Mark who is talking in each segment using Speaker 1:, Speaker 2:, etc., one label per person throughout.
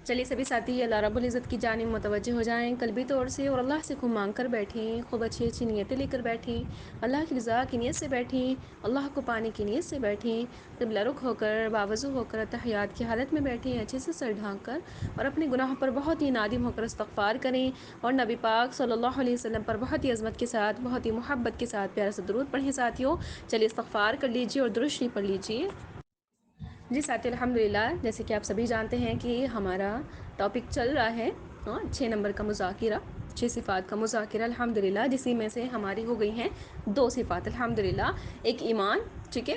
Speaker 1: چلیے سبھی ساتھی اللہ رب العزت کی جانب متوجہ ہو جائیں قلبی طور سے، اور اللہ سے خوب مانگ کر بیٹھیں، خوب اچھی اچھی نیتیں لے کر بیٹھیں، اللہ کی رضا کی نیت سے بیٹھیں، اللہ کو پانے کی نیت سے بیٹھیں، قبلہ رخ ہو کر باوضو ہو کر تحیات کی حالت میں بیٹھیں، اچھے سے سر ڈھانک کر، اور اپنے گناہوں پر بہت ہی نادم ہو کر استغفار کریں، اور نبی پاک صلی اللہ علیہ وسلم پر بہت ہی عظمت کے ساتھ، بہت ہی محبت کے ساتھ پیارا سا درود پڑھیں ساتھیوں۔ چلیے استغفار کر لیجیے اور درود شریف پڑھ لیجیے۔ جی ساتھی الحمدللہ، جیسے کہ آپ سبھی جانتے ہیں کہ ہمارا ٹاپک چل رہا ہے 6 نمبر کا مذاکرہ، 6 صفات کا مذاکرہ الحمدللہ، جسی میں سے ہماری ہو گئی ہیں 2 صفات الحمدللہ۔ ایک ایمان، ٹھیک ہے،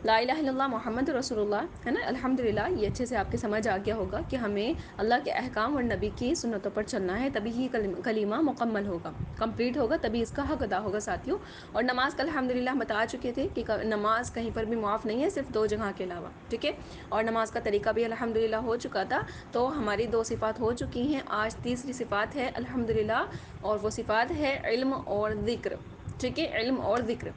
Speaker 1: لا الہ الا اللہ محمد رسول اللہ ہے نا، الحمدللہ یہ اچھے سے آپ کے سمجھ آ گیا ہوگا کہ ہمیں اللہ کے احکام اور نبی کی سنتوں پر چلنا ہے، تبھی ہی کلمہ مکمل ہوگا، کمپلیٹ ہوگا، تبھی اس کا حق ادا ہوگا ساتھیوں۔ اور نماز کا الحمدللہ ہم بتا چکے تھے کہ نماز کہیں پر بھی معاف نہیں ہے، صرف 2 جگہ کے علاوہ، ٹھیک ہے، اور نماز کا طریقہ بھی الحمدللہ ہو چکا تھا۔ تو ہماری 2 صفات ہو چکی ہیں، آج تیسری صفات ہے الحمدللہ، اور وہ صفات ہے علم اور ذکر، ٹھیک ہے، علم اور ذکر۔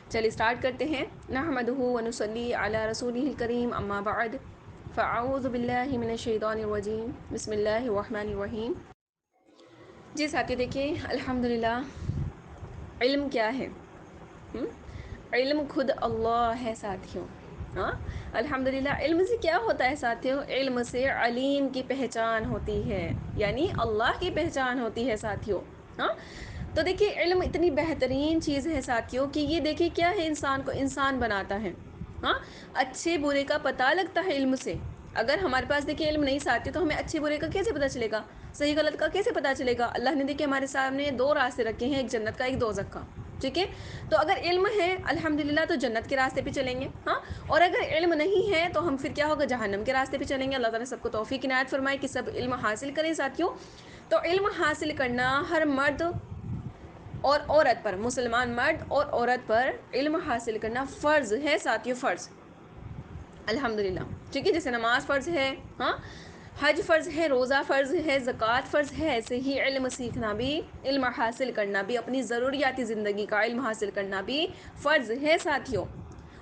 Speaker 1: چلیے اسٹارٹ کرتے ہیں۔ نحمدہ ونصلی علی رسولہ الکریم، اما بعد، فاعوذ باللہ من الشیطان الرجیم، بسم اللہ الرحمن الرحیم۔ جی ساتھی دیکھیے الحمدللہ، علم کیا ہے؟ علم خود اللہ ہے ساتھیوں۔ ہاں الحمدللہ، علم سے کیا ہوتا ہے ساتھیوں؟ علم سے علیم کی پہچان ہوتی ہے، یعنی اللہ کی پہچان ہوتی ہے ساتھیوں۔ ہاں تو دیکھیے علم اتنی بہترین چیز ہے ساتھیوں کہ یہ دیکھیے کیا ہے، انسان کو انسان بناتا ہے۔ ہاں اچھے برے کا پتہ لگتا ہے علم سے۔ اگر ہمارے پاس دیکھیے علم نہیں ساتھی تو ہمیں اچھے برے کا کیسے پتہ چلے گا، صحیح غلط کا کیسے پتہ چلے گا؟ اللہ نے دیکھیے ہمارے سامنے 2 راستے رکھے ہیں، ایک جنت کا، ایک دوزخ کا، ٹھیک ہے۔ تو اگر علم ہے الحمدللہ تو جنت کے راستے پہ چلیں گے، ہاں، اور اگر علم نہیں ہے تو ہم پھر کیا ہوگا، جہنم کے راستے پہ چلیں گے۔ اللہ تعالیٰ سب کو توفیق عنایت فرمائے کہ سب علم حاصل کریں ساتھیوں۔ تو علم حاصل کرنا ہر مرد اور عورت پر، مسلمان مرد اور عورت پر علم حاصل کرنا فرض ہے ساتھیوں، فرض الحمدللہ، ٹھیک ہے، جیسے نماز فرض ہے، ہاں، حج فرض ہے، روزہ فرض ہے، زکوٰۃ فرض ہے، ایسے ہی علم سیکھنا بھی، علم حاصل کرنا بھی، اپنی ضروریاتی زندگی کا علم حاصل کرنا بھی فرض ہے ساتھیوں۔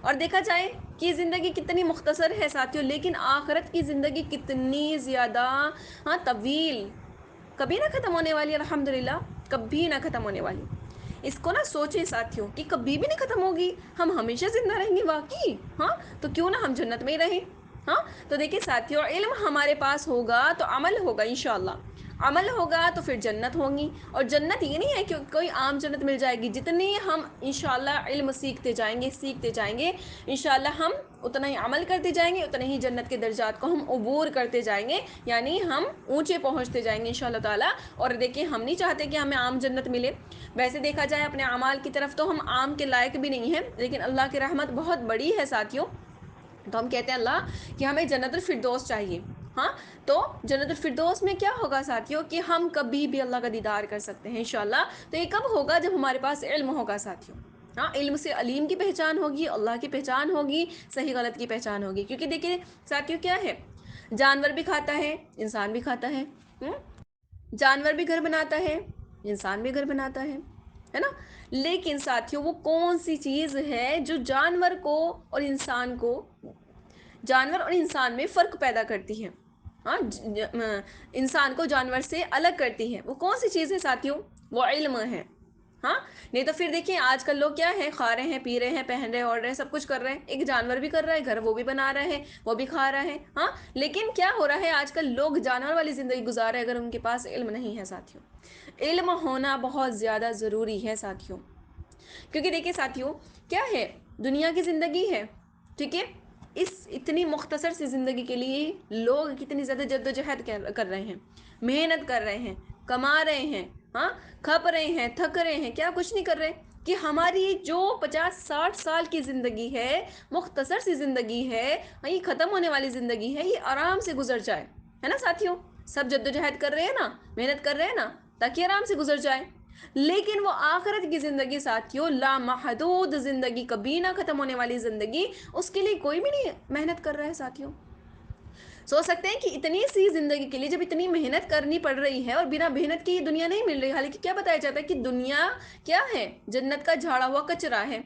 Speaker 1: اور دیکھا جائے کہ زندگی کتنی مختصر ہے ساتھیوں، لیکن آخرت کی زندگی کتنی زیادہ طویل، کبھی نہ ختم ہونے والی، الحمدللہ کبھی نہ ختم ہونے والی۔ اس کو نہ سوچیں ساتھیوں کہ کبھی بھی نہیں ختم ہوگی، ہم ہمیشہ زندہ رہیں گے واقعی، ہاں، تو کیوں نہ ہم جنت میں ہی رہیں۔ ہاں تو دیکھیے ساتھیوں، علم ہمارے پاس ہوگا تو عمل ہوگا انشاءاللہ، عمل ہوگا تو پھر جنت ہونگی۔ اور جنت یہ نہیں ہے کہ کوئی عام جنت مل جائے گی، جتنی ہم انشاءاللہ علم سیکھتے جائیں گے انشاءاللہ ہم اتنا ہی عمل کرتے جائیں گے، اتنا ہی جنت کے درجات کو ہم عبور کرتے جائیں گے، یعنی ہم اونچے پہنچتے جائیں گے انشاءاللہ تعالیٰ۔ اور دیکھیں ہم نہیں چاہتے کہ ہمیں عام جنت ملے، ویسے دیکھا جائے اپنے اعمال کی طرف تو ہم عام کے لائق بھی نہیں ہیں، لیکن اللہ کی رحمت بہت بڑی ہے ساتھیوں۔ تو ہم کہتے ہیں اللہ کہ ہمیں جنت الفردوس چاہیے، ہاں، تو جنت الفردوس میں کیا ہوگا ساتھیوں کہ ہم کبھی بھی اللہ کا دیدار کر سکتے ہیں انشاءاللہ۔ تو یہ کب ہوگا؟ جب ہمارے پاس علم ہوگا ساتھیوں۔ ہاں علم سے علیم کی پہچان ہوگی، اللہ کی پہچان ہوگی، صحیح غلط کی پہچان ہوگی۔ کیونکہ دیکھیں ساتھیوں کیا ہے، جانور بھی کھاتا ہے، انسان بھی کھاتا ہے، جانور بھی گھر بناتا ہے، انسان بھی گھر بناتا ہے نا، لیکن ساتھیوں وہ کون سی چیز ہے جو جانور کو اور انسان کو، جانور اور انسان میں فرق پیدا کرتی ہے، ہاں، انسان کو جانور سے الگ کرتی ہے، وہ کون سی چیز ہے ساتھیوں؟ وہ علم ہے، ہاں۔ نہیں تو پھر دیکھیں آج کل لوگ کیا ہے، کھا رہے ہیں، پی رہے ہیں، پہن رہے، اوڑھ رہے ہیں، سب کچھ کر رہے ہیں، ایک جانور بھی کر رہا ہے، گھر وہ بھی بنا رہے ہیں، وہ بھی کھا رہے ہیں، ہاں، لیکن کیا ہو رہا ہے آج کل لوگ جانور والی زندگی گزار رہے ہیں اگر ان کے پاس علم نہیں ہے ساتھیوں۔ علم ہونا بہت زیادہ ضروری ہے ساتھیوں، کیونکہ دیکھیں ساتھیوں کیا ہے، دنیا کی زندگی ہے، ٹھیک ہے، اس اتنی مختصر سی زندگی کے لیے لوگ کتنی زیادہ جدوجہد کر رہے ہیں، محنت کر رہے ہیں، کما رہے ہیں، ہاں، کھپ رہے ہیں، تھک رہے ہیں، کیا کچھ نہیں کر رہے کہ ہماری جو 50-60 سال کی زندگی ہے، مختصر سی زندگی ہے، یہ ختم ہونے والی زندگی ہے، یہ آرام سے گزر جائے، ہے نا ساتھیوں۔ سب جدوجہد کر رہے ہیں نا، محنت کر رہے ہیں نا، تاکہ آرام سے گزر جائے، لیکن وہ آخرت کی زندگی ساتھیوں، لامحدود زندگی، کبھی نہ ختم ہونے والی زندگی، اس کے لیے کوئی بھی نہیں محنت کر رہا ہے ساتھیوں۔ سوچ سکتے ہیں کہ اتنی سی زندگی کے لیے جب اتنی محنت کرنی پڑ رہی ہے اور بنا محنت کے یہ دنیا نہیں مل رہی، حالانکہ کیا بتایا جاتا ہے کہ دنیا کیا ہے، جنت کا جھاڑا ہوا کچرا ہے۔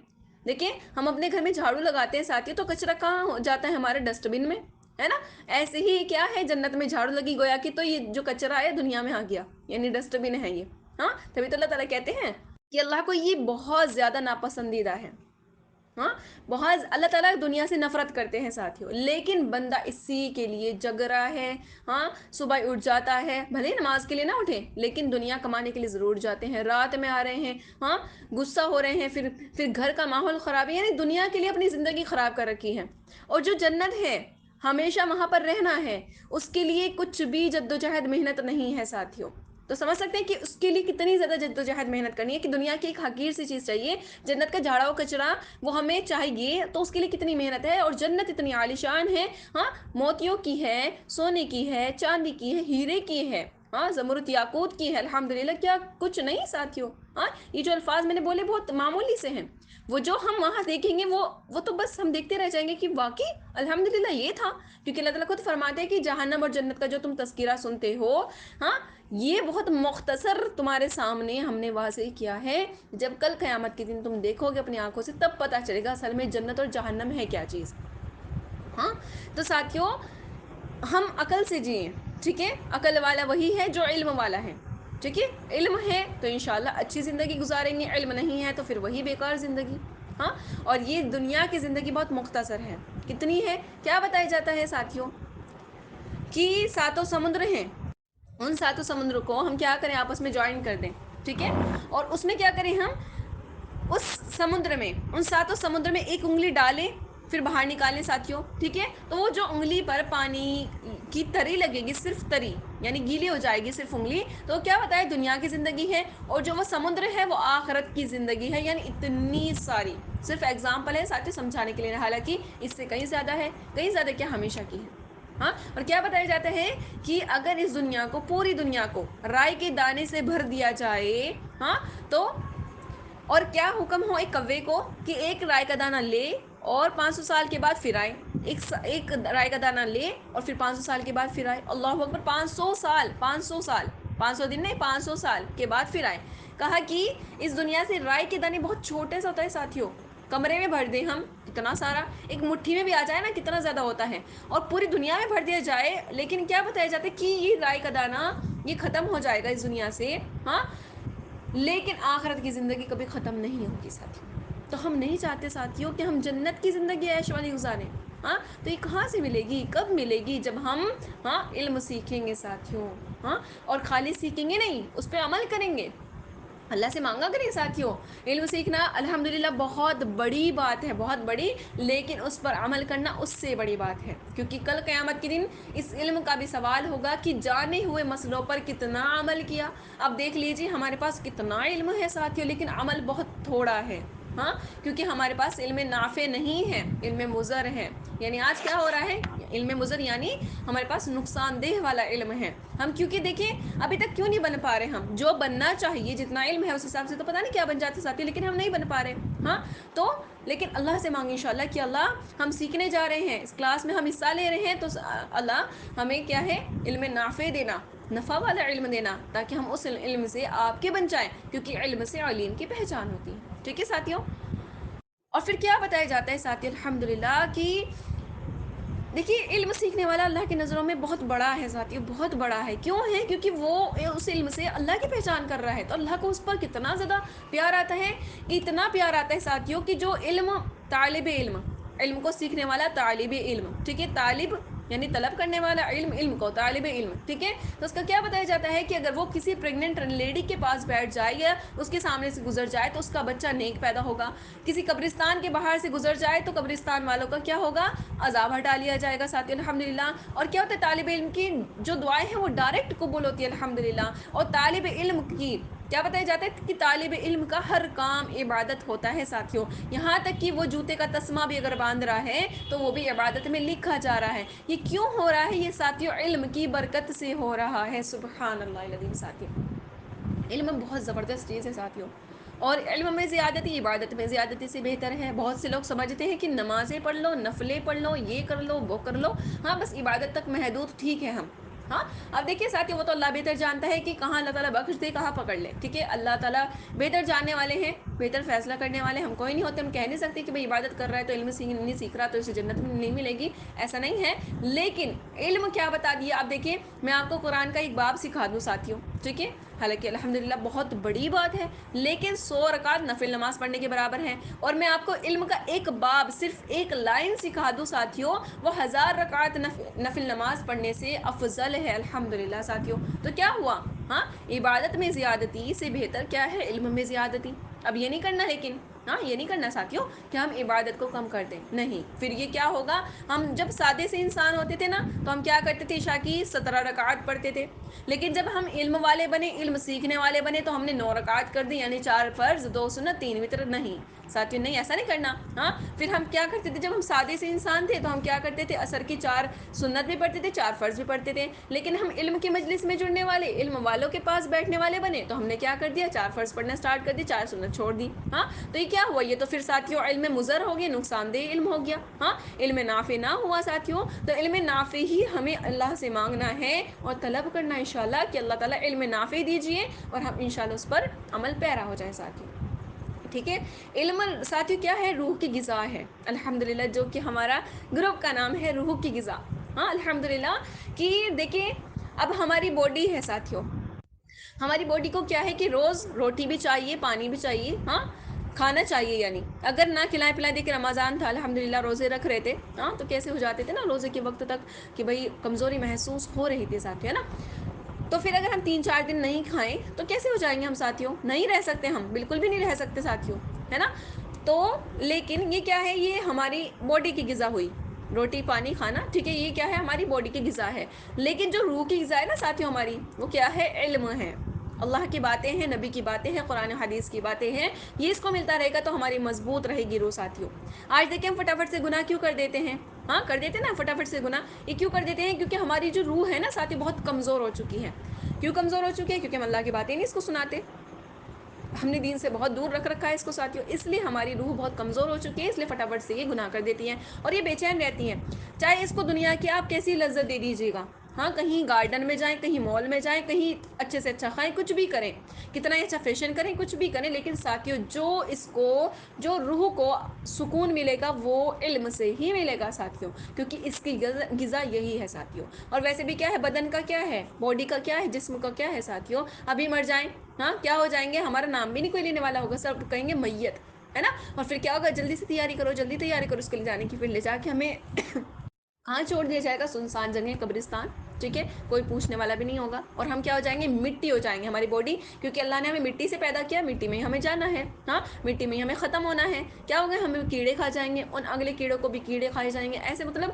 Speaker 1: دیکھیں ہم اپنے گھر میں جھاڑو لگاتے ہیں ساتھیوں تو کچرا کہاں جاتا ہے؟ ہمارے ڈسٹ بن میں، ہے نا؟ ایسے ہی کیا ہے، جنت میں جھاڑو لگی گویا کہ، تو یہ جو کچرا ہے دنیا میں آ گیا، یعنی ڈسٹ بن ہے یہ. ہاں، تبھی تو اللہ تعالیٰ کہتے ہیں کہ اللہ کو یہ بہت زیادہ ناپسندیدہ ہے. ہاں، بہت اللہ تعالیٰ دنیا سے نفرت کرتے ہیں ساتھیوں، لیکن بندہ اسی کے لیے جگ رہا ہے. ہاں، صبح اٹھ جاتا ہے، بھلے نماز کے لیے نہ اٹھے لیکن دنیا کمانے کے لیے ضرور جاتے ہیں، رات میں آ رہے ہیں. ہاں، غصہ ہو رہے ہیں، پھر گھر کا ماحول خراب ہے، یعنی دنیا کے لیے اپنی زندگی خراب کر رکھی ہے. اور جو جنت ہے ہمیشہ وہاں پر رہنا ہے، اس کے لیے کچھ بھی جدوجہد محنت نہیں ہے ساتھیوں. تو سمجھ سکتے ہیں کہ اس کے لیے کتنی زیادہ جدوجہد محنت کرنی ہے، کہ دنیا کی ایک حقیر سی چیز چاہیے، جنت کا جھاڑا و کچرا وہ ہمیں چاہیے، تو اس کے لیے کتنی محنت ہے. اور جنت اتنی عالیشان ہے. ہاں، موتیوں کی ہے، سونے کی ہے، چاندی کی ہے، ہیرے کی ہے، ہاں زمرد یاقوت کی ہے. الحمدللہ، کیا کچھ نہیں ساتھیوں. ہاں، یہ جو الفاظ میں نے بولے بہت معمولی سے ہیں، وہ جو ہم وہاں دیکھیں گے وہ تو بس ہم دیکھتے رہ جائیں گے کہ واقعی الحمدللہ یہ تھا. کیونکہ اللہ تعالیٰ خود فرماتے ہیں کہ جہنم اور جنت کا جو تم تذکرہ سنتے ہو، ہاں، یہ بہت مختصر تمہارے سامنے ہم نے واضح کیا ہے. جب کل قیامت کے دن تم دیکھو گے اپنی آنکھوں سے، تب پتہ چلے گا اصل میں جنت اور جہنم ہے کیا چیز. ہاں، تو ساتھیوں ہم عقل سے جئیں. ٹھیک ہے، عقل والا وہی ہے جو علم والا ہے. ٹھیک ہے، علم ہے تو انشاءاللہ اچھی زندگی گزاریں گے، علم نہیں ہے تو پھر وہی بیکار زندگی. ہاں، اور یہ دنیا کی زندگی بہت مختصر ہے. کتنی ہے کیا بتایا جاتا ہے ساتھیوں، کہ ساتوں سمندر ہیں، ان ساتوں سمندر کو ہم کیا کریں، آپس میں جوائن کر دیں. ٹھیک ہے، اور اس میں کیا کریں ہم، اس سمندر میں، ان ساتوں سمندر میں ایک انگلی ڈالیں، پھر باہر نکالیں ساتھیوں. ٹھیک ہے، تو وہ جو انگلی پر پانی کی تری لگے گی، صرف تری، یعنی گیلی ہو جائے گی صرف انگلی، تو کیا بتائے دنیا کی زندگی ہے. اور جو وہ سمندر ہے وہ آخرت کی زندگی ہے. یعنی اتنی ساری، صرف ایگزامپل ہے ساتھ سمجھانے کے لیے، حالانکہ اس سے کہیں زیادہ ہے، کہیں زیادہ کیا ہمیشہ کی ہے. ہاں، اور کیا بتایا جاتا ہے کہ اگر اس دنیا کو، پوری دنیا کو رائے کے دانے سے بھر دیا جائے، ہاں، تو اور کیا حکم ہو ایک کوے کو کہ ایک رائے کا دانہ لے اور 500 سال کے بعد پھر آئے. ایک رائے کا دانہ لے اور پھر 500 سال کے بعد پھر آئے. اللہ اکبر، 500 سال، 500 سال، 500 دن نہیں، 500 سال کے بعد پھر آئے. کہا کہ اس دنیا سے رائے کے دانے بہت چھوٹے سا ہوتا ہے ساتھیوں، کمرے میں بھر دیں ہم کتنا سارا، ایک مٹھی میں بھی آ جائے نا کتنا زیادہ ہوتا ہے، اور پوری دنیا میں بھر دیا جائے. لیکن کیا بتایا جاتا ہے کہ یہ رائے کا دانہ یہ ختم ہو جائے گا اس دنیا سے. ہاں، لیکن آخرت کی زندگی کبھی ختم نہیں ہوگی ساتھیوں. تو ہم نہیں چاہتے ساتھیوں کہ ہم جنت کی زندگی عیش والی گزاریں. ہاں، تو یہ کہاں سے ملے گی، کب ملے گی، جب ہم، ہاں، علم سیکھیں گے ساتھیوں. ہاں، اور خالی سیکھیں گے نہیں، اس پہ عمل کریں گے، اللہ سے مانگا کریں ساتھیوں. علم سیکھنا الحمدللہ بہت بڑی بات ہے، بہت بڑی، لیکن اس پر عمل کرنا اس سے بڑی بات ہے. کیونکہ کل قیامت کے دن اس علم کا بھی سوال ہوگا کہ جانے ہوئے مسئلوں پر کتنا عمل کیا. اب دیکھ لیجیے ہمارے پاس کتنا علم ہے ساتھیوں، لیکن عمل بہت تھوڑا ہے. ہاں، کیونکہ ہمارے پاس علم نافع نہیں ہے، علم مضر ہے. یعنی آج کیا ہو رہا ہے، علم مضر یعنی ہمارے پاس نقصان دہ والا علم ہے. ہم کیونکہ دیکھیں ابھی تک کیوں نہیں بن پا رہے، ہم جو بننا چاہیے جتنا علم ہے اس حساب سے تو پتہ نہیں کیا بن جاتے ساتھی، لیکن ہم نہیں بن پا رہے. ہاں، تو لیکن اللہ سے مانگیں انشاءاللہ کہ اللہ ہم سیکھنے جا رہے ہیں، اس کلاس میں ہم حصہ لے رہے ہیں، تو اللہ ہمیں کیا ہے، علم نافع دینا، نفع والا علم دینا، تاکہ ہم اس علم سے آپ کے بن جائیں. کیونکہ علم سے علیم کی پہچان ہوتی ہے. ٹھیک ہے ساتھیوں، اور پھر کیا بتایا جاتا ہے ساتھی الحمدللہ کہ دیکھیے علم سیکھنے والا اللہ کی نظروں میں بہت بڑا ہے ساتھی، بہت بڑا ہے. کیوں ہے، کیونکہ وہ اس علم سے اللہ کی پہچان کر رہا ہے، تو اللہ کو اس پر کتنا زیادہ پیار آتا ہے. اتنا پیار آتا ہے ساتھیوں کہ جو علم، طالب علم، علم کو سیکھنے والا طالب علم، ٹھیک ہے، طالب یعنی طلب کرنے والا، علم، علم کو طالب علم. ٹھیک ہے، تو اس کا کیا بتایا جاتا ہے کہ اگر وہ کسی پریگننٹ لیڈی کے پاس بیٹھ جائے یا اس کے سامنے سے گزر جائے تو اس کا بچہ نیک پیدا ہوگا. کسی قبرستان کے باہر سے گزر جائے تو قبرستان والوں کا کیا ہوگا، عذاب ہٹا لیا جائے گا ساتھی الحمدللہ. اور کیا ہوتا ہے، طالب علم کی جو دعائیں ہیں وہ ڈائریکٹ قبول ہوتی ہے الحمدللہ. اور طالب علم کی کیا بتایا جاتا ہے کہ طالب علم کا ہر کام عبادت ہوتا ہے ساتھیوں. یہاں تک کہ وہ جوتے کا تسمہ بھی اگر باندھ رہا ہے تو وہ بھی عبادت میں لکھا جا رہا ہے. یہ کیوں ہو رہا ہے، یہ ساتھیوں علم کی برکت سے ہو رہا ہے. سبحان اللہ العظیم ساتھی، علم بہت زبردست چیز ہے ساتھیوں. اور علم میں زیادتی عبادت میں زیادتی سے بہتر ہے. بہت سے لوگ سمجھتے ہیں کہ نمازیں پڑھ لو، نفلیں پڑھ لو، یہ کر لو، وہ کر لو، ہاں بس عبادت تک محدود ٹھیک ہے ہم. ہاں، اب دیکھیے ساتھی وہ تو اللہ بہتر جانتا ہے کہ کہاں اللہ تعالیٰ بخش دے، کہاں پکڑ لے. ٹھیک ہے، اللہ تعالیٰ بہتر جاننے والے ہیں. بہتر فیصلہ کرنے والے ہم کوئی نہیں ہوتے. ہم کہہ نہیں سکتے کہ بھائی عبادت کر رہا ہے تو علم نہیں سیکھ رہا تو اسے جنت میں نہیں ملے گی, ایسا نہیں ہے. لیکن علم کیا بتا دیا, آپ دیکھیے میں آپ کو قرآن کا ایک باب سکھا دوں ساتھیوں, ٹھیک ہے, حالانکہ الحمدللہ بہت بڑی بات ہے, لیکن 100 رکعت نفل نماز پڑھنے کے برابر ہے. اور میں آپ کو علم کا ایک باب, صرف ایک لائن سکھا دوں ساتھیوں, وہ 1000 رکعت نفل نماز پڑھنے سے افضل ہے الحمدللہ ساتھیوں. تو کیا ہوا, ہاں, عبادت میں زیادتی سے بہتر کیا ہے, علم میں زیادتی. اب یہ نہیں کرنا, لیکن ہاں یہ نہیں کرنا ساتھیوں کہ ہم عبادت کو کم کر دیں, نہیں, پھر یہ کیا ہوگا, ہم جب سادے سے انسان ہوتے تھے نا تو ہم کیا کرتے تھے, عشاء کی 17 رکعات پڑھتے تھے. لیکن جب ہم علم والے بنے, علم سیکھنے والے بنے, تو ہم نے 9 رکعات کر دی, یعنی 4 فرض 2 سنت 3 وتر. نہیں ساتھیوں, نہیں, ایسا نہیں کرنا. ہاں, پھر ہم کیا کرتے تھے, جب ہم سادے سے انسان تھے تو ہم کیا کرتے تھے, عصر کی 4 سنت بھی پڑھتے تھے, 4 فرض بھی پڑھتے تھے. لیکن ہم علم کی مجلس میں جڑنے والے, علم والوں کے پاس بیٹھنے والے بنے, تو ہم نے کیا کر دیا, 4 فرض پڑھنا اسٹارٹ کر دی, 4 سنت چھوڑ دی. ہاں, تو یہ کیا ہوا, یہ تو پھر ساتھیوں علم مضر ہو گیا, نقصان دہ علم ہو گیا. ہاں, علم نافع نہ ہوا ساتھیوں. تو علم نافع ہی ہمیں اللہ سے مانگنا ہے اور طلب کرنا انشاءاللہ کہ اللہ تعالیٰ علم نافع دیجیے, اور ہم انشاءاللہ اس پر عمل پیرا ہو جائیں ساتھیوں. ٹھیک ہے, علم ساتھیوں کیا ہے, روح کی غذا ہے الحمدللہ, جو کہ ہمارا گروپ کا نام ہے روح کی غذا. ہاں الحمدللہ, کہ دیکھیں اب ہماری باڈی ہے ساتھیوں, ہماری باڈی کو کیا ہے کہ روز روٹی بھی چاہیے, پانی بھی چاہیے, ہاں, کھانا چاہیے. یعنی اگر نہ کھلائیں پلائیں, دیکھیں رمضان تھا الحمدللہ, روزے رکھ رہے تھے, ہاں, تو کیسے ہو جاتے تھے نا روزے کے وقت تک کہ بھئی کمزوری محسوس ہو رہی تھی ساتھیوں, ہے نا. تو پھر اگر ہم 3-4 دن نہیں کھائیں تو کیسے ہو جائیں گے ہم ساتھیوں, نہیں رہ سکتے, ہم بالکل بھی نہیں رہ سکتے ساتھیوں, ہے نا. تو لیکن یہ کیا ہے, یہ ہماری باڈی کی غذا ہوئی, روٹی پانی کھانا, ٹھیک ہے, یہ کیا ہے, ہماری باڈی کی غذا ہے. لیکن جو روح کی غذا ہے نا ساتھیوں ہماری, وہ کیا ہے, علم ہے, اللہ کی باتیں ہیں, نبی کی باتیں ہیں, قرآن حدیث کی باتیں ہیں. یہ اس کو ملتا رہے گا تو ہماری مضبوط رہے گی روح ساتھیوں. آج دیکھیں ہم فٹافٹ سے گناہ کیوں کر دیتے ہیں, ہاں کر دیتے ہیں نا فٹافٹ سے گناہ, یہ کیوں کر دیتے ہیں, کیونکہ ہماری جو روح ہے نا ساتھی بہت کمزور ہو چکی ہے. کیوں کمزور ہو چکی ہے, کیونکہ ہم اللہ کی باتیں نہیں اس کو سناتے, ہم نے دین سے بہت دور رکھ رکھا ہے اس کو ساتھیوں, اس لیے ہماری روح بہت کمزور ہو چکی ہے, اس لیے فٹافٹ سے یہ گناہ کر دیتی ہیں اور یہ بے چین رہتی ہیں. چاہے اس کو دنیا کی آپ کیسی لذت دے دیجیے گا, ہاں, کہیں گارڈن میں جائیں, کہیں مال میں جائیں, کہیں اچھے سے اچھا کھائیں, کچھ بھی کریں, کتنا ہی اچھا فیشن کریں, کچھ بھی کریں, لیکن ساتھیوں جو اس کو, جو روح کو سکون ملے گا وہ علم سے ہی ملے گا ساتھیوں, کیونکہ اس کی غذا یہی ہے ساتھیوں. اور ویسے بھی کیا ہے, بدن کا کیا ہے, باڈی کا کیا ہے, جسم کا کیا ہے ساتھیوں, ابھی مر جائیں, ہاں, کیا ہو جائیں گے, ہمارا نام بھی نہیں کوئی لینے والا ہوگا, سب کہیں گے میت, ہے نا. اور پھر کیا ہوگا, جلدی سے تیاری کرو, جلدی تیاری کرو اس کے لیے جانے کی, پھر لے جا کے ہمیں کہاں چھوڑ دیا جائے گا, سنسان جگہ, قبرستان, ٹھیک ہے, کوئی پوچھنے والا بھی نہیں ہوگا, اور ہم کیا ہو جائیں گے, مٹی ہو جائیں گے, ہماری باڈی, کیونکہ اللہ نے ہمیں مٹی سے پیدا کیا, مٹی میں ہی ہمیں جانا ہے, ہاں, مٹی میں ہی ہمیں ختم ہونا ہے. کیا ہوگا, ہمیں کیڑے کھا جائیں گے, ان اگلے کیڑوں کو بھی کیڑے کھائے جائیں گے, ایسے مطلب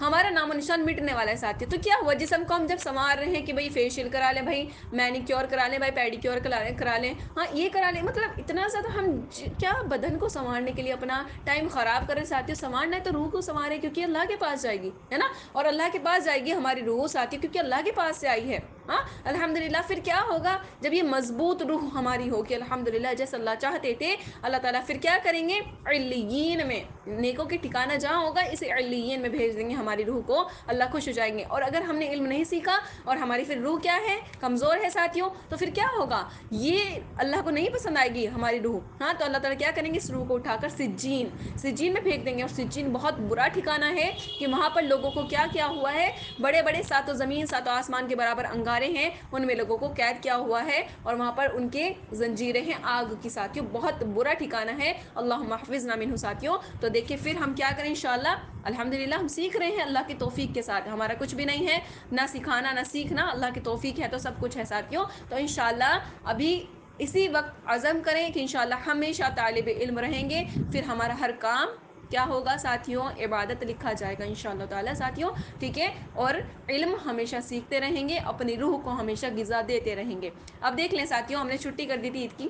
Speaker 1: ہمارا نام و نشان مٹنے والا ہے ساتھی. تو کیا ہوا, جسم کو ہم جب سنوار رہے ہیں کہ بھائی فیشیل کرا لیں, بھائی مینیکیور کرا لیں, بھائی پیڈیکیور کرا لیں, ہاں, یہ کرا لیں, مطلب اتنا زیادہ ہم کیا بدن کو سنوارنے کے لیے اپنا ٹائم خراب کریں ساتھیوں. سنوارنا ہے تو روح کو سنوارے, کیونکہ اللہ کے پاس جائے گی, ہے نا, اور اللہ کے پاس جائے گی ہماری روح ساتھیوں, کیونکہ اللہ کے پاس سے آئی ہے. ہاں الحمدللہ, پھر کیا ہوگا, جب یہ مضبوط روح ہماری ہوگی الحمدللہ, جیسے اللہ چاہتے تھے, اللہ تعالیٰ پھر کیا کریں گے, علیین میں, نیکوں کے ٹھکانہ جہاں ہوگا, اسے علیین میں بھیج دیں گے ہماری روح کو, اللہ خوش ہو جائیں گے. اور اگر ہم نے علم نہیں سیکھا اور ہماری پھر روح کیا ہے, کمزور ہے ساتھیوں, تو پھر کیا ہوگا, یہ اللہ کو نہیں پسند آئے گی ہماری روح. ہاں, تو اللہ تعالیٰ کیا کریں گے, اس روح کو اٹھا کر سجین, سجین میں پھینک دیں گے. اور سجین بہت برا ٹھکانہ ہے کہ وہاں پر لوگوں کو کیا ہوا ہے, بڑے بڑے 7 زمین 7 آسمان کے برابر انگارے ہیں, ان میں لوگوں کو قید کیا ہوا ہے, اور وہاں پر ان کے زنجیریں ہیں آگ کی ساتھیوں. بہت برا ٹھکانہ ہے, اللہم احفظنا منہ ساتھیوں. تو دیکھیں پھر ہم کیا کریں انشاءاللہ, الحمدللہ ہم سیکھ رہے ہیں اللہ کی توفیق کے ساتھ, ہمارا کچھ بھی نہیں ہے, نہ سکھانا نہ سیکھنا, اللہ کی توفیق ہے تو سب کچھ ہے ساتھیوں. تو انشاءاللہ ابھی اسی وقت عزم کریں کہ انشاءاللہ ہمیشہ طالب علم رہیں گے, پھر ہمارا ہر کام کیا ہوگا ساتھیوں, عبادت لکھا جائے گا انشاءاللہ تعالی ساتھیوں, ٹھیک ہے. اور علم ہمیشہ سیکھتے رہیں گے, اپنی روح کو ہمیشہ غذا دیتے رہیں گے. اب دیکھ لیں ساتھیوں, ہم نے چھٹی کر دی تھی عید کی,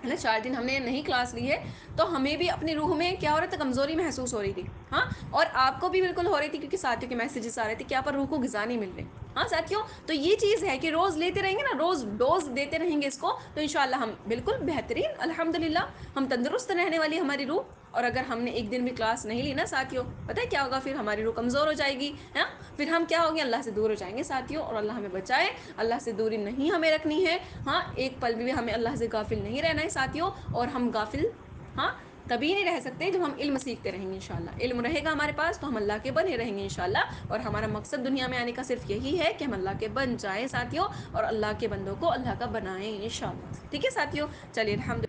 Speaker 1: ہے نا, 4 دن ہم نے نہیں کلاس لی ہے, تو ہمیں بھی اپنی روح میں کیا ہو رہا تھا, کمزوری محسوس ہو رہی تھی. ہاں, اور آپ کو بھی بالکل ہو رہی تھی, کیونکہ ساتھیوں کے میسیجز آ رہے تھے کہ آپ پر روح کو غذا نہیں مل رہے. ہاں ساتھیوں, تو یہ چیز ہے کہ روز لیتے رہیں گے نا, روز ڈوز دیتے رہیں گے اس کو, تو انشاءاللہ ہم بالکل بہترین الحمدللہ, ہم تندرست رہنے والی ہماری روح. اور اگر ہم نے ایک دن بھی کلاس نہیں لی نا ساتھیوں، پتہ ہے کیا ہوگا؟ پھر ہماری روح کمزور ہو جائے گی، ہاں، پھر ہم کیا ہوں گے؟ اللہ سے دور ہو جائیں گے ساتھیوں، اور اللہ ہمیں بچائے، اللہ سے دوری نہیں ہمیں رکھنی ہے، ہاں، ایک پل بھی ہمیں اللہ سے غافل نہیں رہنا ہے ساتھیوں، اور ہم غافل، ہاں، تبھی نہیں رہ سکتے جب ہم علم سیکھتے رہیں گے انشاءاللہ، علم رہے گا ہمارے پاس تو ہم اللہ کے بنے رہیں گے انشاءاللہ، اور ہمارا مقصد دنیا میں آنے کا صرف یہی ہے کہ ہم اللہ کے بن جائیں ساتھیوں، اور اللہ کے بندوں کو اللہ کا بنائیں انشاءاللہ، ٹھیک ہے ساتھیوں؟ چلیے الحمد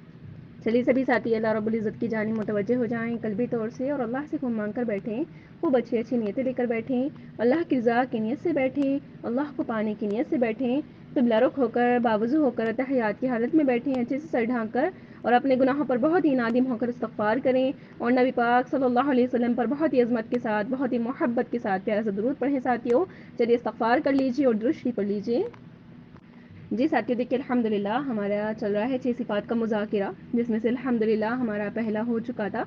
Speaker 1: چلیے سبھی ساتھی اللہ رب العزت کی جانب متوجہ ہو جائیں قلبی طور سے، اور اللہ سے خوب مانگ کر بیٹھیں، خوب اچھی اچھی نیتیں لے کر بیٹھیں، اللہ کی رضا کی نیت سے بیٹھیں، اللہ کو پانے کی نیت سے بیٹھیں، قبلہ رخ ہو کر باوضو ہو کر تحیات کی حالت میں بیٹھیں، اچھے سے سر ڈھانک کر، اور اپنے گناہوں پر بہت ہی نادم ہو کر استغفار کریں، اور نبی پاک صلی اللہ علیہ وسلم پر بہت ہی عظمت کے ساتھ، بہت ہی محبت کے ساتھ پیارا سا درود پڑھیں ساتھیوں۔ چلیے استغفار کر لیجیے اور درود شریف پڑھ لیجیے۔ جی ساتھیوں دیکھیے الحمدللہ ہمارا چل رہا ہے 6 صفات کا مذاکرہ، جس میں سے الحمدللہ ہمارا پہلا ہو چکا تھا۔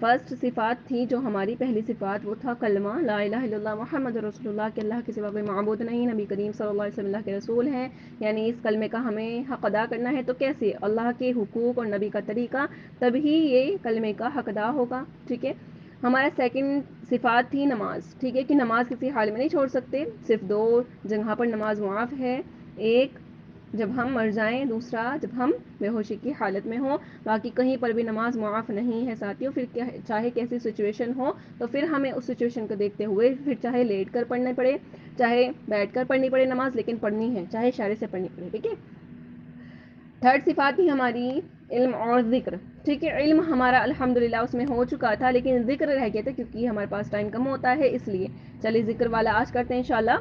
Speaker 1: فرسٹ صفات تھی جو ہماری پہلی صفات، وہ تھا کلمہ لا الہ الا اللہ محمد رسول اللہ، کہ اللہ کے سوا کوئی معبود نہیں، نبی کریم صلی اللہ علیہ وسلم اللہ کے رسول ہیں، یعنی اس کلمے کا ہمیں حق ادا کرنا ہے، تو کیسے؟ اللہ کے حقوق اور نبی کا طریقہ، تبھی یہ کلمے کا حق ادا ہوگا، ٹھیک ہے۔ ہمارا سیکنڈ صفات تھی نماز، ٹھیک ہے، کہ نماز کسی حال میں نہیں چھوڑ سکتے، صرف 2 جگہ پر نماز معاف ہے، ایک جب ہم مر جائیں، دوسرا جب ہم بے ہوشی کی حالت میں ہوں، باقی کہیں پر بھی نماز معاف نہیں ہے ساتھیوں، پھر چاہے کیسی سچویشن ہو، تو پھر ہمیں اس سچویشن کو دیکھتے ہوئے پھر چاہے لیٹ کر پڑھنے پڑے، چاہے بیٹھ کر پڑھنی پڑے نماز، لیکن پڑھنی ہے، چاہے اشارے سے پڑھنی پڑے، ٹھیک ہے۔ تھرڈ صفات تھی ہماری علم اور ذکر، ٹھیک ہے، علم ہمارا الحمدللہ اس میں ہو چکا تھا، لیکن ذکر رہ گیا تھا کیونکہ ہمارے پاس ٹائم کم ہوتا ہے اس لیے۔ چلیے ذکر والا آج کرتے ہیں انشاءاللہ،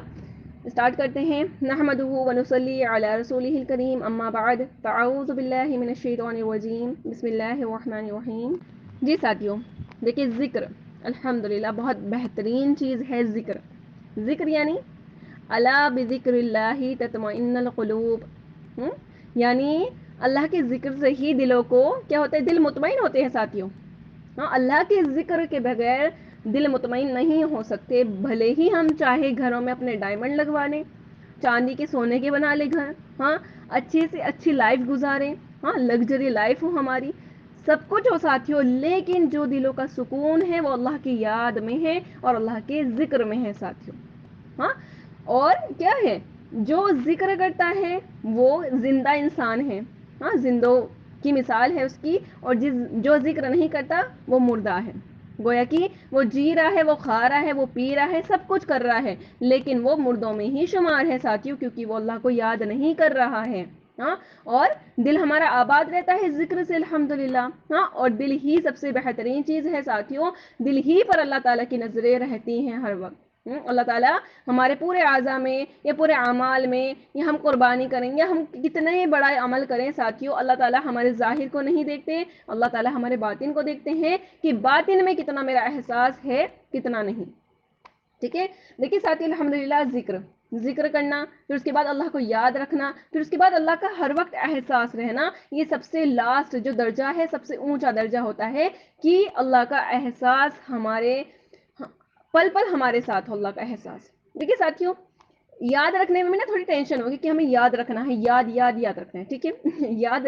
Speaker 1: اسٹارٹ کرتے ہیں۔ نحمدہ ونصلی علی رسولہ الکریم، اما بعد، فاعوذ باللہ من الشیطان الرجیم، بسم اللہ الرحمن الرحیم۔ جی ساتھیوں دیکھیے ذکر الحمدللہ بہت بہترین چیز ہے۔ ذکر، ذکر یعنی الا بذکر اللہ تطمئن القلوب، یعنی اللہ کے ذکر سے ہی دلوں کو کیا ہوتا ہے؟ دل مطمئن ہوتے ہیں ساتھیوں، ہاں، اللہ کے ذکر کے بغیر دل مطمئن نہیں ہو سکتے، بھلے ہی ہم چاہے گھروں میں اپنے ڈائمنڈ لگوا لیں، چاندی کے سونے کے بنا لے گھر، ہاں، اچھی سے اچھی لائف گزاریں، ہاں، لگژری لائف ہو ہماری، سب کچھ ہو ساتھیوں، لیکن جو دلوں کا سکون ہے وہ اللہ کی یاد میں ہے اور اللہ کے ذکر میں ہے ساتھیوں، ہاں۔ اور کیا ہے؟ جو ذکر کرتا ہے وہ زندہ انسان ہے، ہاں، زندوں کی مثال ہے اس کی، اور جو ذکر نہیں کرتا وہ مردہ ہے، گویا کہ وہ جی رہا ہے، وہ کھا رہا ہے، وہ پی رہا ہے، سب کچھ کر رہا ہے، لیکن وہ مردوں میں ہی شمار ہے ساتھیوں، کیونکہ وہ اللہ کو یاد نہیں کر رہا ہے، ہاں۔ اور دل ہمارا آباد رہتا ہے ذکر سے الحمدللہ، ہاں، اور دل ہی سب سے بہترین چیز ہے ساتھیوں، دل ہی پر اللہ تعالیٰ کی نظریں رہتی ہیں ہر وقت، اللہ تعالیٰ ہمارے پورے اعضاء میں یا پورے اعمال میں، یا ہم قربانی کریں یا ہم کتنے بڑا عمل کریں ساتھیوں، اللہ تعالیٰ ہمارے ظاہر کو نہیں دیکھتے، اللہ تعالیٰ ہمارے باطن کو دیکھتے ہیں کہ باطن میں کتنا میرا احساس ہے، کتنا نہیں، ٹھیک ہے۔ دیکھیے ساتھیوں الحمدللہ ذکر کرنا، پھر اس کے بعد اللہ کو یاد رکھنا، پھر اس کے بعد اللہ کا ہر وقت احساس رہنا، یہ سب سے لاسٹ جو درجہ ہے، سب سے اونچا درجہ ہوتا ہے کہ اللہ کا احساس ہمارے پل پل ہمارے ساتھ ہو، اللہ کا احساس۔ دیکھیے ساتھیوں یاد رکھنے میں نا تھوڑی ٹینشن ہوگی کہ ہمیں یاد رکھنا ہے، یاد رکھنا ہے، ٹھیک ہے، یاد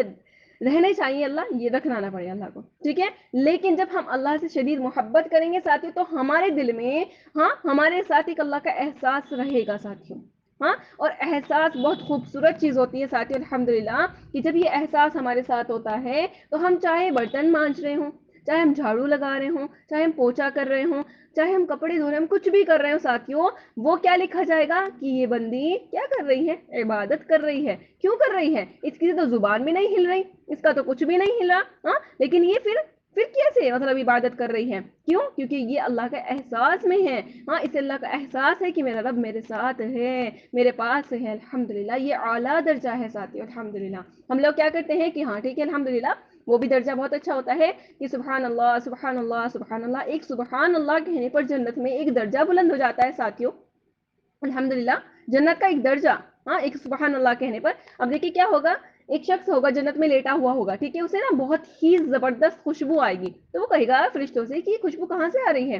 Speaker 1: رہنے چاہیے، اللہ یہ رکھنا نہ پڑے اللہ کو، ٹھیک ہے، لیکن جب ہم اللہ سے شدید محبت کریں گے ساتھیوں تو ہمارے دل میں، ہاں، ہمارے ساتھ ایک اللہ کا احساس رہے گا ساتھیوں، ہاں، اور احساس بہت خوبصورت چیز ہوتی ہے ساتھیوں الحمدللہ، کہ جب یہ احساس ہمارے ساتھ ہوتا ہے تو ہم چاہے برتن مانج رہے ہوں، چاہے ہم جھاڑو لگا رہے ہوں، چاہے ہم پوچھا کر رہے ہوں، چاہے ہم کپڑے دھو رہے ہیں، ہم کچھ بھی کر رہے ہوں ساتھیوں، وہ کیا لکھا جائے گا کہ یہ بندی کیا کر رہی ہے؟ عبادت کر رہی ہے۔ کیوں کر رہی ہے؟ اس کی تو زبان بھی نہیں ہل رہی، اس کا تو کچھ بھی نہیں ہل رہا، ہاں، لیکن یہ پھر کیسے مطلب عبادت کر رہی ہے؟ کیوں؟ کیونکہ یہ اللہ کے احساس میں ہے، ہاں، اسے اللہ کا احساس ہے کہ میرا رب میرے ساتھ ہے، میرے پاس ہے الحمدللہ، یہ اعلیٰ درجہ ہے ساتھیوں الحمدللہ۔ ہم لوگ کیا کرتے ہیں کہ ہاں ٹھیک ہے الحمدللہ، وہ بھی درجہ بہت اچھا ہوتا ہے کہ سبحان اللہ سبحان اللہ سبحان اللہ، ایک سبحان اللہ کہنے پر جنت میں ایک درجہ بلند ہو جاتا ہے ساتھیوں الحمدللہ، جنت کا ایک درجہ، ہاں، ایک سبحان اللہ کہنے پر۔ اب دیکھیے کیا ہوگا، ایک شخص ہوگا جنت میں لیٹا ہوا ہوگا، ٹھیک ہے، اسے نا بہت ہی زبردست خوشبو آئے گی، تو وہ کہے گا فرشتوں سے کہ یہ خوشبو کہاں سے آ رہی ہے؟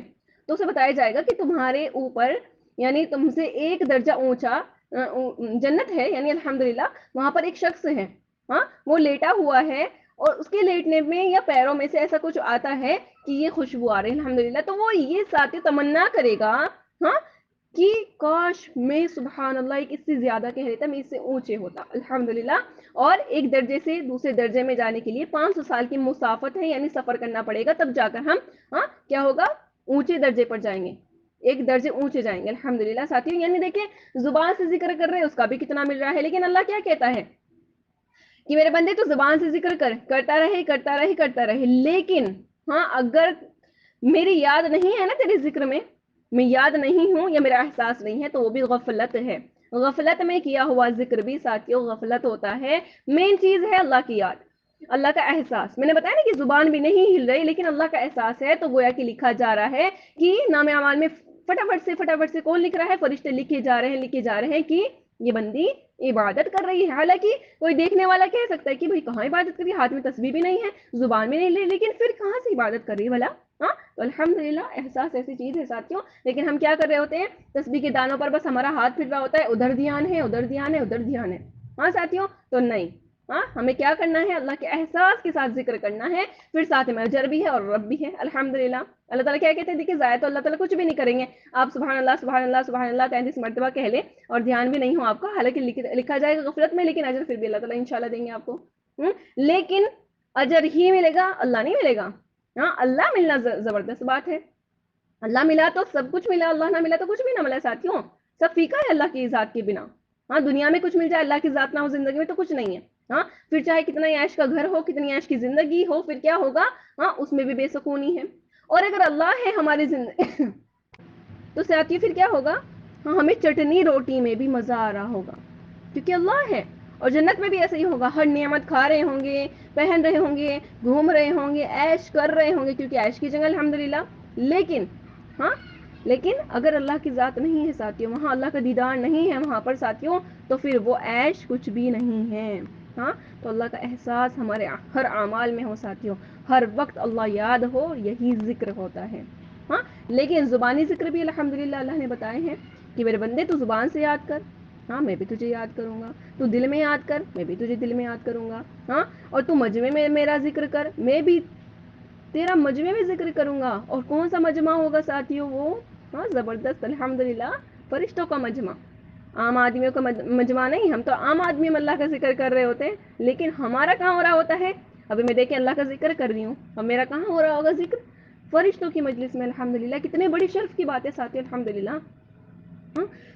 Speaker 1: تو اسے بتایا جائے گا کہ تمہارے اوپر یعنی تم سے ایک درجہ اونچا جنت ہے، یعنی الحمدللہ وہاں پر ایک شخص ہے، ہاں، وہ لیٹا ہوا ہے
Speaker 2: اور اس کے لیٹنے میں یا پیروں میں سے ایسا کچھ آتا ہے کہ یہ خوشبو آ رہی ہے الحمدللہ، تو وہ یہ ساتھی تمنا کرے گا ہاں کہ کاش میں سبحان اللہ ایک اس سے زیادہ کہہ لیتا، میں اس سے اونچے ہوتا الحمدللہ۔ اور ایک درجے سے دوسرے درجے میں جانے کے لیے 500 سال کی مسافت ہے، یعنی سفر کرنا پڑے گا، تب جا کر ہم کیا ہوگا، اونچے درجے پر جائیں گے، ایک درجے اونچے جائیں گے الحمدللہ ساتھیوں۔ یعنی دیکھیں زبان سے ذکر کر رہے ہیں اس کا بھی کتنا مل رہا ہے، لیکن اللہ کیا کہتا ہے کہ میرے بندے تو زبان سے ذکر کرتا رہے کرتا رہے کرتا رہے، لیکن اگر میری یاد نہیں ہے نا تیرے ذکر میں یاد نہیں ہوں یا میرا احساس نہیں ہے، تو وہ بھی غفلت ہے۔ غفلت میں کیا ہوا ذکر بھی ساتھیوں غفلت ہوتا ہے۔ مین چیز ہے اللہ کی یاد، اللہ کا احساس۔ میں نے بتایا نا کہ زبان بھی نہیں ہل رہی لیکن اللہ کا احساس ہے، تو گویا کہ لکھا جا رہا ہے کہ نام اعمال میں فٹافٹ سے کون لکھ رہا ہے، فرشتے لکھے جا رہے ہیں کہ یہ بندی عبادت کر رہی ہے۔ حالانکہ کوئی دیکھنے والا کہہ سکتا ہے کہ بھئی کہاں عبادت کر رہی ہے، ہاتھ میں تسبیح بھی نہیں ہے، زبان بھی نہیں لی، لیکن پھر کہاں سے عبادت کر رہی ہے بھلا؟ تو الحمدللہ احساس ایسی چیز ہے ساتھیوں، لیکن ہم کیا کر رہے ہوتے ہیں، تسبیح کے دانوں پر بس ہمارا ہاتھ پھر رہا ہوتا ہے، ادھر دھیان ہے ادھر دھیان ہے ادھر دھیان ہے ساتھیوں، تو نہیں۔ ہمیں کیا کرنا ہے، اللہ کے احساس کے ساتھ ذکر کرنا ہے، پھر ساتھ میں اجر بھی ہے اور رب بھی ہے الحمدللہ۔ اللہ تعالیٰ کیا کہتے ہیں، دیکھیں ضائع تو اللہ تعالیٰ کچھ بھی نہیں کریں گے، آپ سبحان اللہ سبحان اللہ سبحان اللہ 33 مرتبہ کہہ لیں اور دھیان بھی نہیں ہو آپ کا، حالانکہ لکھا جائے گا غفلت میں، لیکن اجر پھر بھی اللہ تعالیٰ انشاءاللہ دیں گے آپ کو۔ لیکن اجر ہی ملے گا، اللہ نہیں ملے گا۔ اللہ ملنا زبردست بات ہے، اللہ ملا تو سب کچھ ملا، اللہ نہ ملا تو کچھ بھی نہ ملا ساتھیوں، سب فیکا ہے اللہ کی ذات کے بنا۔ دنیا میں کچھ مل جائے اللہ کی ذات نہ ہو زندگی میں تو کچھ نہیں ہے۔ پھر چاہے کتنا عیش کا گھر ہو، کتنی عیش کی زندگی ہو، پھر کیا ہوگا، اس میں بھی بے سکونی ہے۔ اور اگر اللہ ہے ہماری زندگی تو ساتھیوں پھر کیا ہوگا، ہمیں چٹنی روٹی میں بھی مزہ آ رہا ہوگا کیونکہ اللہ ہے۔ اور جنت میں بھی ایسا ہی ہوگا، ہر نعمت کھا رہے ہوں گے، پہن رہے ہوں گے، گھوم رہے ہوں گے، عیش کر رہے ہوں گے، کیونکہ عیش کی جگہ الحمدللہ۔ لیکن اگر اللہ کی ذات نہیں ہے ساتھیوں، وہاں اللہ کا دیدار نہیں ہے وہاں پر ساتھیوں، تو پھر وہ عیش کچھ بھی نہیں ہے۔ تو اللہ کا احساس ہمارے ہر اعمال میں ہو ساتھیوں، ہر وقت اللہ یاد ہو، یہی ذکر ہوتا ہے۔ لیکن زبانی ذکر بھی الحمدللہ اللہ نے بتائے ہیں کہ میرے بندے تو زبان سے یاد کر، میں بھی تجھے یاد کروں گا، تو دل میں یاد کر، میں بھی تجھے دل میں یاد کروں گا، اور تو مجمع میں میرا ذکر کر، میں بھی تیرا مجمع میں ذکر کروں گا۔ اور کون سا مجمع ہوگا ساتھیوں، وہ زبردست الحمدللہ فرشتوں کا مجمع، عام آدمیوں کا مجمع نہیں۔ ہم تو عام آدمی میں اللہ کا ذکر کر رہے ہوتے ہیں، لیکن ہمارا کہاں ہو رہا ہوتا ہے، ابھی میں دیکھیں اللہ کا ذکر کر رہی ہوں، اب میرا کہاں ہو رہا ہوگا ذکر، فرشتوں کی مجلس میں الحمدللہ۔ کتنے بڑی شرف کی بات ہے ساتھی الحمدللہ۔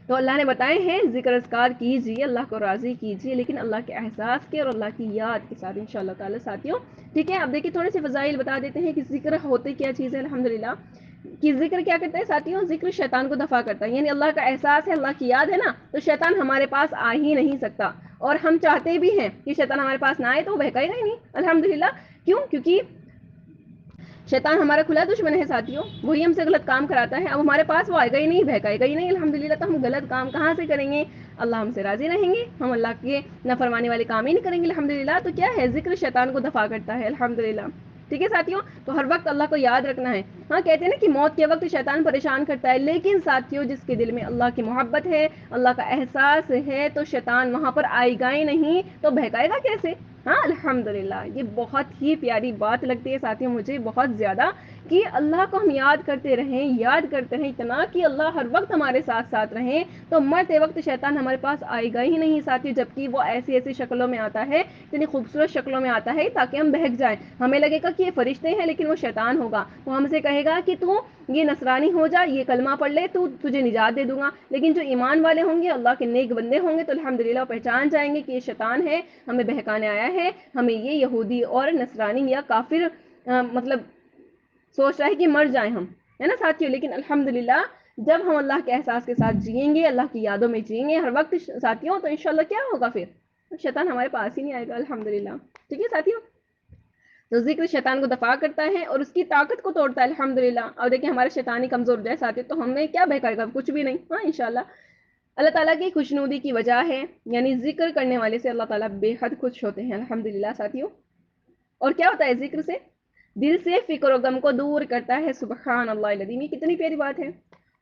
Speaker 2: تو اللہ نے بتائے ہیں ذکر اذکار کیجیے، اللہ کو راضی کیجیے، لیکن اللہ کے احساس کے اور اللہ کی یاد کے ساتھ انشاءاللہ تعالی ساتھیوں۔ ٹھیک ہے، اب دیکھیں تھوڑے سے فضائل بتا دیتے ہیں کہ ذکر ہوتے کیا چیز ہے الحمدللہ۔ کہ ذکر کیا کرتا ہے ساتھیوں، ذکر شیطان کو دفع کرتا ہے، یعنی اللہ کا احساس ہے، اللہ کی یاد ہے نا، تو شیطان ہمارے پاس آ ہی نہیں سکتا۔ اور ہم چاہتے بھی ہیں کہ شیطان ہمارے پاس نہ آئے تو وہ بہکائے گا ہی نہیں الحمدللہ۔ کیوں؟ کیونکہ شیطان ہمارا کھلا دشمن ہے ساتھیوں، وہی ہم سے غلط کام کراتا ہے، اب ہمارے پاس وہ آئے گا ہی نہیں، بہکائے گا ہی نہیں الحمدللہ، تو ہم غلط کام کہاں سے کریں گے، اللہ ہم سے راضی رہیں گے، ہم اللہ کے نافرمانی والے کام ہی نہیں کریں گے الحمدللہ۔ تو کیا ہے، ذکر شیطان کو دفع کرتا ہے الحمدللہ۔ ٹھیک ہے ساتھیوں، تو ہر وقت اللہ کو یاد رکھنا ہے۔ کہتے ہیں نا کہ موت کے وقت شیطان پریشان کرتا ہے، لیکن ساتھیوں جس کے دل میں اللہ کی محبت ہے، اللہ کا احساس ہے، تو شیطان وہاں پر آئے گا ہی نہیں، تو بہکائے گا کیسے؟ الحمدللہ۔ یہ بہت ہی پیاری بات لگتی ہے ساتھیوں مجھے بہت زیادہ، کہ اللہ کو ہم یاد کرتے رہیں اتنا کہ اللہ ہر وقت ہمارے ساتھ ساتھ رہیں، تو مرتے وقت شیطان ہمارے پاس آئے گا ہی نہیں ساتھیوں، جبکہ وہ ایسی ایسی شکلوں میں آتا ہے، اتنی خوبصورت شکلوں میں آتا ہے تاکہ ہم بہک جائیں، ہمیں لگے گا کہ یہ فرشتے ہیں لیکن وہ شیطان ہوگا، وہ ہم سے کہے گا کہ تو یہ نصرانی ہو جا، یہ کلمہ پڑھ لے، تو تجھے نجات دے دوں گا۔ لیکن جو ایمان والے ہوں گے، اللہ کے نیک بندے ہوں گے، تو الحمدللہ وہ پہچان جائیں گے کہ یہ شیطان ہے، ہمیں بہکانے آیا ہے، ہمیں یہ یہودی اور نصرانی یا کافر مطلب سوچ رہا ہے کہ مر جائیں ہم، ہے نا ساتھیوں۔ لیکن الحمدللہ جب ہم اللہ کے احساس کے ساتھ جئیں گے، اللہ کی یادوں میں جئیں گے ہر وقت ساتھیوں، تو انشاءاللہ کیا ہوگا، پھر شیطان ہمارے پاس ہی نہیں آئے گا الحمدللہ۔ ٹھیک ہے ساتھیوں، تو ذکر شیطان کو دفع کرتا ہے اور اس کی طاقت کو توڑتا ہے الحمدللہ۔ اور دیکھیں ہمارا شیطانی کمزور ہو جائے ساتھی، تو ہمیں کیا بہکائے گا، کچھ بھی نہیں، انشاءاللہ۔ اللہ تعالیٰ کی خوشنودی کی وجہ ہے، یعنی ذکر کرنے والے سے اللہ تعالیٰ بے حد خوش ہوتے ہیں الحمدللہ ساتھیوں۔ اور کیا ہوتا ہے ذکر سے، دل سے فکر و غم کو دور کرتا ہے، سبحان اللہ العظیم، یہ کتنی پیاری بات ہے۔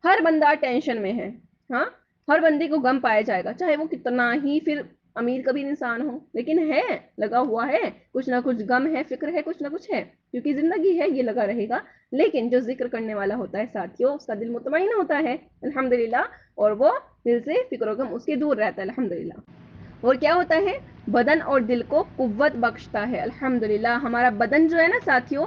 Speaker 2: ہر بندہ ٹینشن میں ہے، ہر بندے کو غم پایا جائے گا، چاہے وہ کتنا ہی پھر امیر کبھی انسان ہو، لیکن ہے، لگا ہوا ہے، کچھ نہ کچھ غم ہے، فکر ہے، کچھ نہ کچھ ہے، کیونکہ زندگی ہے، یہ لگا رہے گا۔ لیکن جو ذکر کرنے والا ہوتا ہے ساتھیوں، اس کا دل مطمئن ہوتا ہے الحمدللہ، اور وہ دل سے فکر و غم اس کے دور رہتا ہے الحمدللہ۔ اور کیا ہوتا ہے، بدن اور دل کو قوت بخشتا ہے الحمدللہ۔ ہمارا بدن جو ہے نا ساتھیوں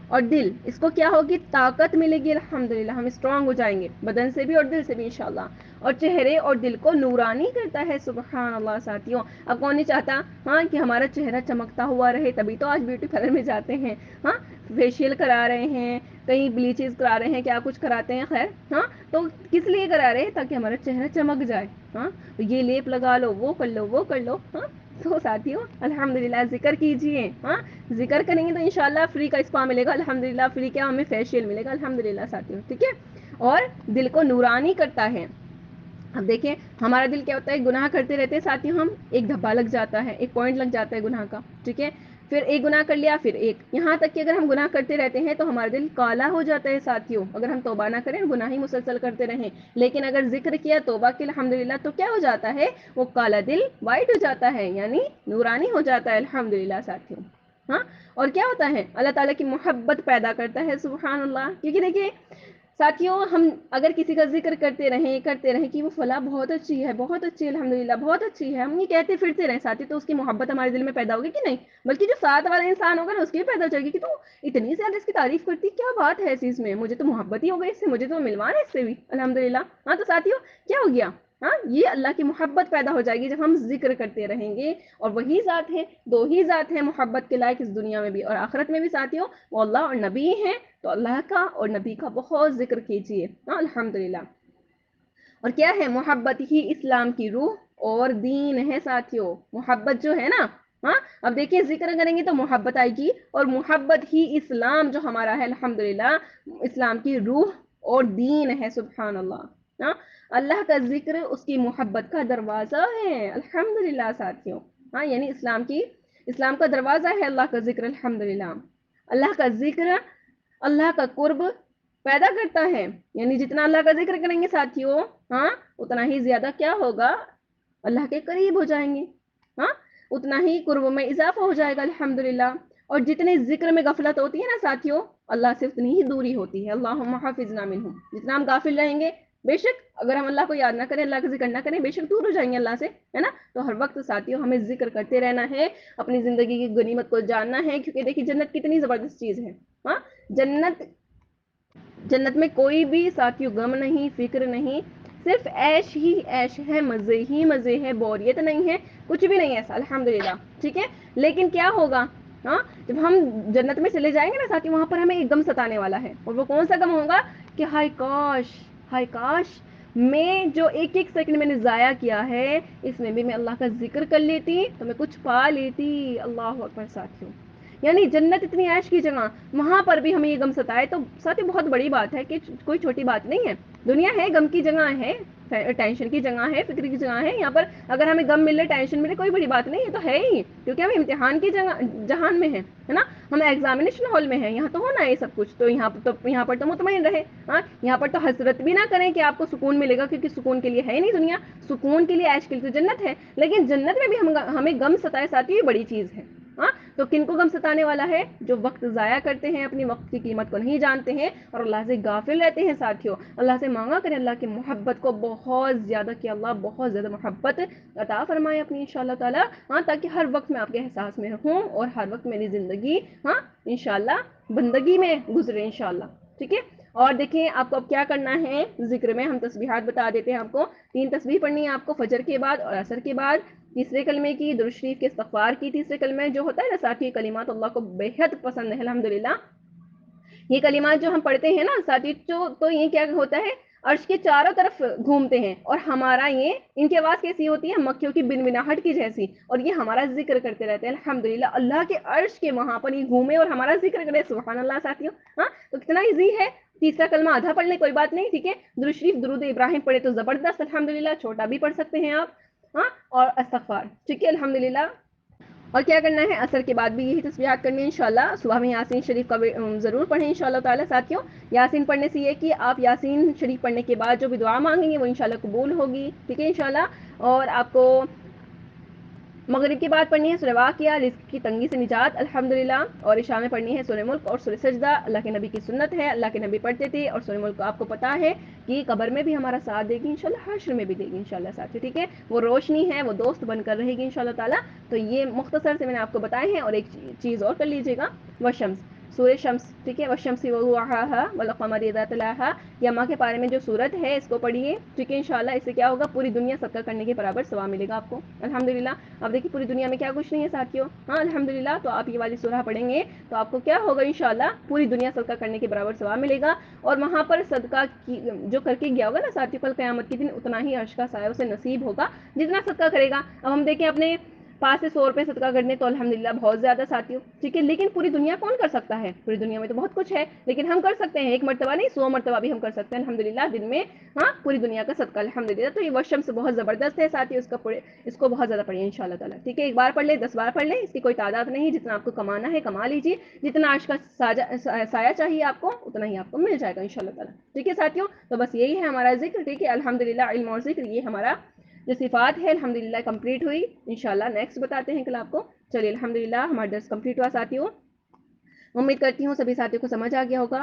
Speaker 2: اور دل، اس کو کیا ہوگی، طاقت ملے گی الحمدللہ، ہم اسٹرانگ ہو جائیں گے بدن سے بھی اور دل سے بھی انشاءاللہ۔ اور چہرے اور دل کو نورانی کرتا ہے سبحان اللہ ساتھیوں۔ اب کون نہیں چاہتا ہاں کہ ہمارا چہرہ چمکتا ہوا رہے، تبھی تو آج بیوٹی پارلر میں جاتے ہیں، ہاں فیشیل کرا رہے ہیں، کہیں بلیچز کرا رہے ہیں، کیا کچھ کراتے ہیں، خیر ہاں تو کس لیے کرا رہے ہیں، تاکہ ہمارا چہرہ چمک جائے، ہاں یہ لیپ لگا لو، وہ کر لو، وہ کر لو، ہاں تو ساتھیوں الحمدللہ ذکر کیجئے، ہاں ذکر کریں گے تو انشاءاللہ فری کا اسپا ملے گا الحمدللہ، فری کیا ہمیں فیشیل ملے گا الحمدللہ ساتھیوں، ٹھیک ہے۔ اور دل کو نورانی کرتا ہے۔ اب دیکھیں ہمارا دل کیا ہوتا ہے، گناہ کرتے رہتے ہیں ساتھیوں، ہم ایک دھبا لگ جاتا ہے، ایک پوائنٹ لگ جاتا ہے گناہ کا، ٹھیک ہے، پھر ایک گناہ کر لیا، پھر ایک، یہاں تک کہ اگر ہم گناہ کرتے رہتے ہیں تو ہمارا دل کالا ہو جاتا ہے ساتھیوں، اگر ہم توبہ نہ کریں، گناہ ہی مسلسل کرتے رہیں، لیکن اگر ذکر کیا توبہ کی الحمدللہ تو کیا ہو جاتا ہے، وہ کالا دل وائٹ ہو جاتا ہے، یعنی نورانی ہو جاتا ہے الحمدللہ ساتھیوں، ہاں۔ اور کیا ہوتا ہے، اللہ تعالیٰ کی محبت پیدا کرتا ہے سبحان اللہ، کیونکہ دیکھیے ساتھیوں ہم اگر کسی کا ذکر کرتے رہیں کہ وہ فلاں بہت اچھی ہے، بہت اچھی ہے الحمدللہ، بہت اچھی ہے، ہم یہ کہتے پھرتے رہیں ساتھی، تو اس کی محبت ہمارے دل میں پیدا ہوگی کہ نہیں، بلکہ جو ساتھ والا انسان ہوگا نا اس کی بھی پیدا ہو جائے گی کہ تو اتنی زیادہ اس کی تعریف کرتی، کیا بات ہے اس چیز میں، مجھے تو محبت ہی ہو گئی اس سے، مجھے تو ملوانا ہے اس سے بھی الحمدللہ، ہاں تو ساتھیوں کیا ہو گیا، ہاں یہ اللہ کی محبت پیدا ہو جائے گی جب ہم ذکر کرتے رہیں گے، اور وہی ذات ہے، دو ہی ذات ہیں محبت کے لائق اس دنیا میں بھی اور آخرت میں بھی ساتھیوں، وہ اللہ اور نبی ہیں، تو اللہ کا اور نبی کا بہت ذکر کیجیے، ہاں الحمدللہ۔ اور کیا ہے، محبت ہی اسلام کی روح اور دین ہے ساتھیوں، محبت جو ہے نا، ہاں اب دیکھیں ذکر کریں گے تو محبت آئے گی، اور محبت ہی اسلام جو ہمارا ہے الحمدللہ، اسلام کی روح اور دین ہے سبحان اللہ، ہاں اللہ کا ذکر اس کی محبت کا دروازہ ہے الحمدللہ ساتھیوں، ہاں یعنی اسلام کا دروازہ ہے اللہ کا ذکر الحمدللہ۔ اللہ کا ذکر اللہ کا قرب پیدا کرتا ہے، یعنی جتنا اللہ کا ذکر کریں گے ساتھیوں، ہاں اتنا ہی زیادہ کیا ہوگا، اللہ کے قریب ہو جائیں گے، ہاں اتنا ہی قرب میں اضافہ ہو جائے گا الحمدللہ۔ اور جتنے ذکر میں غفلت ہوتی ہے نا ساتھیوں، اللہ سے اتنی ہی دوری ہوتی ہے، اللہم حافظنا منہم، جتنا ہم غافل رہیں گے، بے شک اگر ہم اللہ کو یاد نہ کریں، اللہ کا ذکر نہ کریں، بے شک دور ہو جائیں گے اللہ سے، ہے نا، تو ہر وقت ساتھیوں ہمیں ذکر کرتے رہنا ہے، اپنی زندگی کی غنیمت کو جاننا ہے، کیونکہ دیکھیے جنت کتنی زبردست چیز ہے، ہاں جنت میں کوئی بھی ساتھیوں غم نہیں، فکر نہیں، صرف عیش ہی عیش ہے، مزے ہی مزے ہے، بوریت نہیں ہے، کچھ بھی نہیں ایسا الحمدللہ، ٹھیک ہے۔ لیکن کیا ہوگا، ہاں جب ہم جنت میں چلے جائیں گے نا ساتھی، وہاں پر ہمیں ایک غم ستانے والا ہے، اور وہ کون سا غم ہوگا کہ ہائے کاش میں جو ایک ایک سیکنڈ میں نے ضائع کیا ہے، اس میں بھی میں اللہ کا ذکر کر لیتی تو میں کچھ پا لیتی، اللہ اکبر ساتھیوں، یعنی جنت اتنی عیش کی جگہ، وہاں پر بھی ہمیں یہ غم ستائے تو ساتھ بہت بڑی بات ہے، کہ کوئی چھوٹی بات نہیں ہے، دنیا ہے غم کی جگہ ہے، ٹینشن کی جگہ ہے، فکر کی جگہ ہے، یہاں پر اگر ہمیں غم مل رہے، ٹینشن ملے، کوئی بڑی بات نہیں ہے، تو ہے ہی، کیونکہ ہم امتحان کی جہان میں ہے نا، ہم ایگزامینیشن ہال میں ہیں، یہاں تو ہونا ہے یہ سب کچھ، تو یہاں پر تو مطمئن رہے، ہاں یہاں پر تو حسرت بھی نہ کریں کہ آپ کو سکون ملے گا، کیونکہ سکون کے لیے ہے ہی نہیں دنیا، سکون کے لیے عیش کے لیے تو جنت ہے، لیکن جنت میں بھی ہمیں غم ستائے ساتھی یہ بڑی چیز ہے، ہاں تو کن کو غم ستانے والا ہے، جو وقت ضائع کرتے ہیں، اپنی وقت کی قیمت کو نہیں جانتے ہیں، اور اللہ سے غافل رہتے ہیں ساتھیوں، اللہ سے مانگا کریں اللہ کی محبت کو بہت زیادہ، کہ اللہ بہت زیادہ محبت عطا فرمائے اپنی انشاءاللہ تعالی، ہاں تاکہ ہر وقت میں آپ کے احساس میں ہوں، اور ہر وقت میری زندگی ہاں انشاءاللہ بندگی میں گزرے انشاءاللہ، ٹھیک ہے۔ اور دیکھیں آپ کو اب کیا کرنا ہے، ذکر میں ہم تسبیحات بتا دیتے ہیں آپ کو، 3 تسبیح پڑھنی ہے آپ کو، فجر کے بعد اور عصر کے بعد، تیسرے کلمے کی، درود شریف کے استغفار کی، تیسرے کلمے جو ہوتا ہے نا ساتھی کلمات اللہ کو بےحد پسند ہے الحمدللہ، یہ کلمات جو ہم پڑھتے ہیں نا ساتھی، تو یہ کیا ہوتا ہے، عرش کے چاروں طرف گھومتے ہیں، اور ہمارا یہ ان کی آواز کیسی ہوتی ہے، مکھیوں کی بنبناہٹ کی جیسی، اور یہ ہمارا ذکر کرتے رہتے ہیں الحمدللہ، اللہ کے عرش کے وہاں پر یہ گھومے اور ہمارا ذکر کرے سبحان اللہ ساتھیوں، ہاں تو کتنا ایزی ہے، تیسرا کلمہ آدھا پڑھ لیں کوئی بات نہیں، ٹھیک ہے، درود شریف درود ابراہیم پڑھے تو زبردست الحمدللہ، چھوٹا بھی پڑھ سکتے ہیں آپ، ہاں اور استغفار، ٹھیک ہے الحمدللہ۔ اور کیا کرنا ہے، عصر کے بعد بھی یہی تسبیحات کرنی ہے انشاءاللہ، صبح میں یاسین شریف کا ضرور پڑھیں انشاءاللہ تعالی ساتھیوں، یاسین پڑھنے سے یہ کہ آپ یاسین شریف پڑھنے کے بعد جو بھی دعا مانگیں گے وہ انشاءاللہ قبول ہوگی، ٹھیک ہے انشاءاللہ، اور آپ کو مغرب کے بعد پڑھنی ہے سورہ واقعہ، رزق کی تنگی سے نجات الحمدللہ، اور عشاء میں پڑھنی ہے سورہ ملک اور سورہ سجدہ، اللہ کے نبی کی سنت ہے، اللہ کے نبی پڑھتے تھے، اور سورہ ملک آپ کو پتا ہے کہ قبر میں بھی ہمارا ساتھ دے گی انشاءاللہ، حشر میں بھی دے گی انشاءاللہ ساتھ، ٹھیک ہے، وہ روشنی ہے، وہ دوست بن کر رہے گی انشاءاللہ تعالیٰ۔ تو یہ مختصر سے میں نے آپ کو بتائے ہیں، اور ایک چیز اور کر لیجیے گا، والشمس، سورہ شمس، ٹھیک ہے، والشمس وضحاها والقمر اذا تلاها، یہ ماہ کے پارے میں جو سورت ہے اس کو پڑھیے، ٹھیک ہے، انشاءاللہ اس سے کیا ہوگا، پوری دنیا صدقہ کرنے کے برابر ثواب ملے گا آپ کو الحمدللہ۔ اب دیکھیے پوری دنیا میں کیا کچھ نہیں ہے ساتھیوں، ہاں الحمدللہ، تو آپ یہ والی سورہ پڑھیں گے تو آپ کو کیا ہوگا انشاءاللہ، پوری دنیا صدقہ کرنے کے برابر ثواب ملے گا، اور وہاں پر صدقہ جو کر کے گیا ہوگا نا ساتھیوں، کل قیامت کے دن اتنا ہی عرش کا سایہ اسے نصیب ہوگا جتنا صدقہ کرے گا۔ اب ہم دیکھیں اپنے پاس سے 100 روپے صدقہ کرنے تو الحمدللہ بہت زیادہ ساتھیوں، ٹھیک ہے، لیکن پوری دنیا کون کر سکتا ہے، پوری دنیا میں تو بہت کچھ ہے، لیکن ہم کر سکتے ہیں، ایک مرتبہ نہیں 100 مرتبہ بھی ہم کر سکتے ہیں الحمدللہ دن میں، ہاں پوری دنیا کا صدقہ الحمدللہ۔ تو یہ والشمس بہت زبردست ہے ساتھیوں، اس کو بہت زیادہ پڑھیے انشاءاللہ تعالیٰ، ٹھیک ہے، ایک بار پڑھ لیں 10 بار پڑھ لیں، اس کی کوئی تعداد نہیں، جتنا آپ کو کمانا ہے کما لیجیے، جتنا عرش کا سایہ چاہیے آپ کو اتنا ہی آپ کو مل جائے گا انشاءاللہ تعالیٰ، ٹھیک ہے ساتھیوں۔ تو بس یہی ہے ہمارا ذکر، ٹھیک ہے، الحمدللہ علم اور ذکر، یہ ہمارا جو صفات ہے الحمدللہ کمپلیٹ ہوئی، انشاءاللہ نیکسٹ بتاتے ہیں کل آپ کو۔ چلیے الحمدللہ ہمارا درس کمپلیٹ ہوا ساتھیوں، امید کرتی ہوں سبھی ساتھیوں کو سمجھ آ گیا ہوگا،